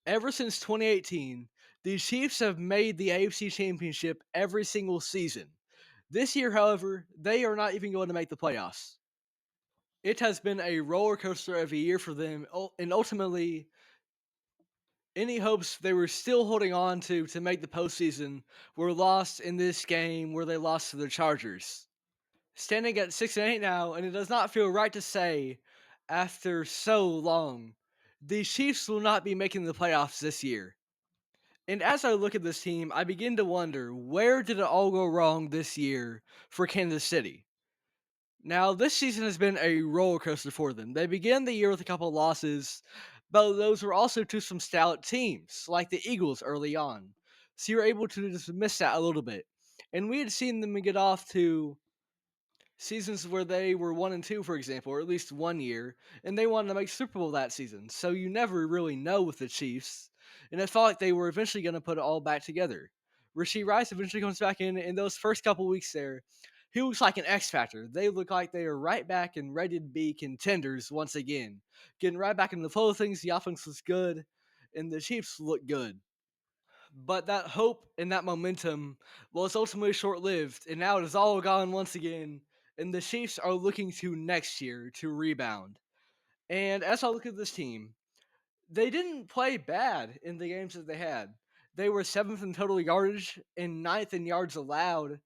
Ever since 2018, the Chiefs have made the AFC Championship every single season. This year, however, they are not even going to make the playoffs. It has been a roller coaster of a year for them, and ultimately, any hopes they were still holding on to make the postseason were lost in this game where they lost to the Chargers. Standing at 6-8 now, and it does not feel right to say, after so long, the Chiefs will not be making the playoffs this year. And as I look at this team, I begin to wonder, where did it all go wrong this year for Kansas City? Now, this season has been a roller coaster for them. They began the year with a couple of losses, but those were also to some stout teams, like the Eagles early on. So you're able to dismiss that a little bit. And we had seen them get off to seasons where they were 1-2, for example, or at least 1 year, and they wanted to make Super Bowl that season. So you never really know with the Chiefs, and it felt like they were eventually going to put it all back together. Rasheed Rice eventually comes back in those first couple weeks there. He looks like an X factor. They look like they are right back and ready to be contenders once again, getting right back into the flow of things. The offense was good, and the Chiefs look good. But that hope and that momentum was ultimately short lived, and now it is all gone once again. And the Chiefs are looking to next year to rebound. And as I look at this team, they didn't play bad in the games that they had. They were seventh in total yardage and ninth in yards allowed.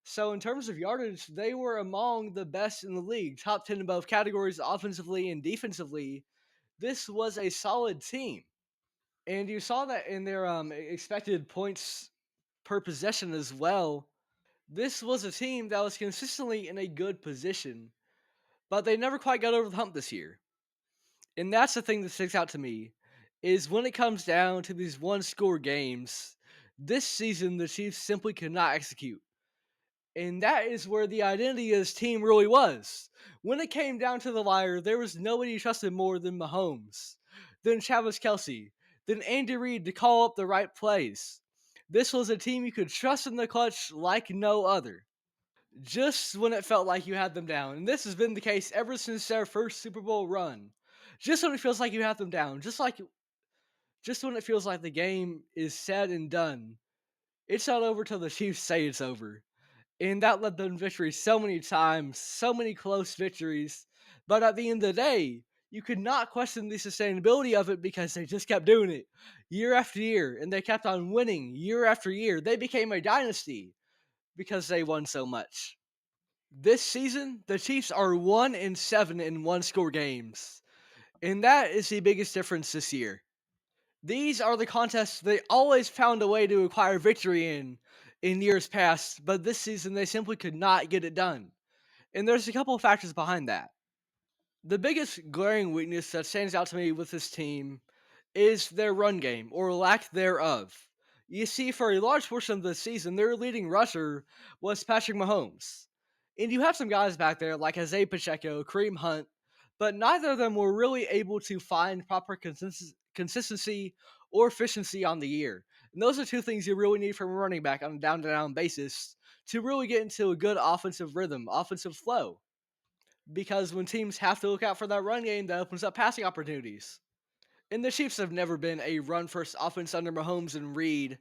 So, in terms of yardage, they were among the best in the league, top 10 in both categories, offensively and defensively. This was a solid team. And you saw that in their expected points per possession as well. This was a team that was consistently in a good position, but they never quite got over the hump this year. And that's the thing that sticks out to me is when it comes down to these one-score games, this season the Chiefs simply could not execute. And that is where the identity of this team really was. When it came down to the wire, there was nobody you trusted more than Mahomes, than Travis Kelsey, than Andy Reid to call up the right plays. This was a team you could trust in the clutch like no other. Just when it felt like you had them down. And this has been the case ever since their first Super Bowl run. Just when it feels like you have them down, just when it feels like the game is said and done, it's not over till the Chiefs say it's over. And that led them victories so many times, so many close victories. But at the end of the day, you could not question the sustainability of it because they just kept doing it year after year, and they kept on winning year after year. They became a dynasty because they won so much. This season, the Chiefs are 1-7 in one-score games, and that is the biggest difference this year. These are the contests they always found a way to acquire victory in years past, but this season they simply could not get it done. And there's a couple of factors behind that. The biggest glaring weakness that stands out to me with this team is their run game, or lack thereof. You see, for a large portion of the season, their leading rusher was Patrick Mahomes. And you have some guys back there like Isaiah Pacheco, Kareem Hunt, but neither of them were really able to find proper consistency or efficiency on the year. And those are two things you really need from a running back on a down to down basis to really get into a good offensive rhythm, offensive flow. Because when teams have to look out for that run game, that opens up passing opportunities. And the Chiefs have never been a run first offense under Mahomes and Reed,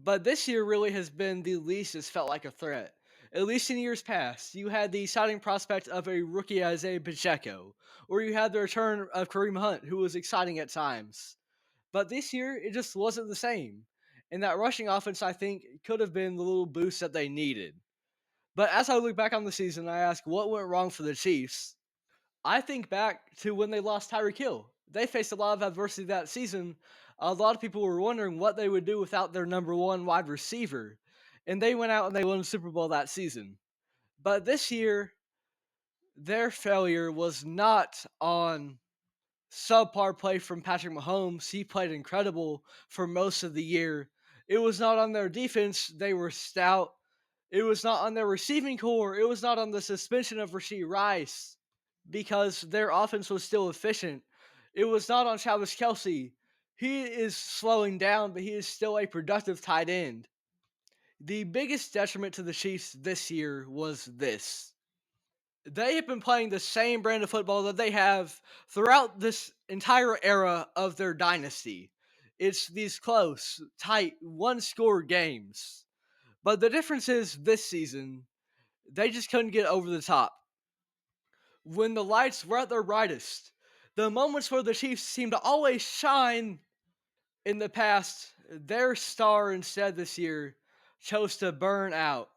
but this year really has been the least it's felt like a threat. At least in years past, you had the exciting prospect of a rookie Isaiah Pacheco, or you had the return of Kareem Hunt, who was exciting at times. But this year, it just wasn't the same. And that rushing offense, I think, could have been the little boost that they needed. But as I look back on the season, I ask what went wrong for the Chiefs. I think back to when they lost Tyreek Hill. They faced a lot of adversity that season. A lot of people were wondering what they would do without their number one wide receiver. And they went out and they won the Super Bowl that season. But this year, their failure was not on subpar play from Patrick Mahomes. He played incredible for most of the year. It was not on their defense. They were stout. It was not on their receiving core. It was not on the suspension of Rasheed Rice because their offense was still efficient. It was not on Travis Kelsey. He is slowing down, but he is still a productive tight end. The biggest detriment to the Chiefs this year was this. They have been playing the same brand of football that they have throughout this entire era of their dynasty. It's these close, tight, one score games. But the difference is this season, they just couldn't get over the top. When the lights were at their brightest, the moments where the Chiefs seem to always shine in the past, their star instead this year chose to burn out.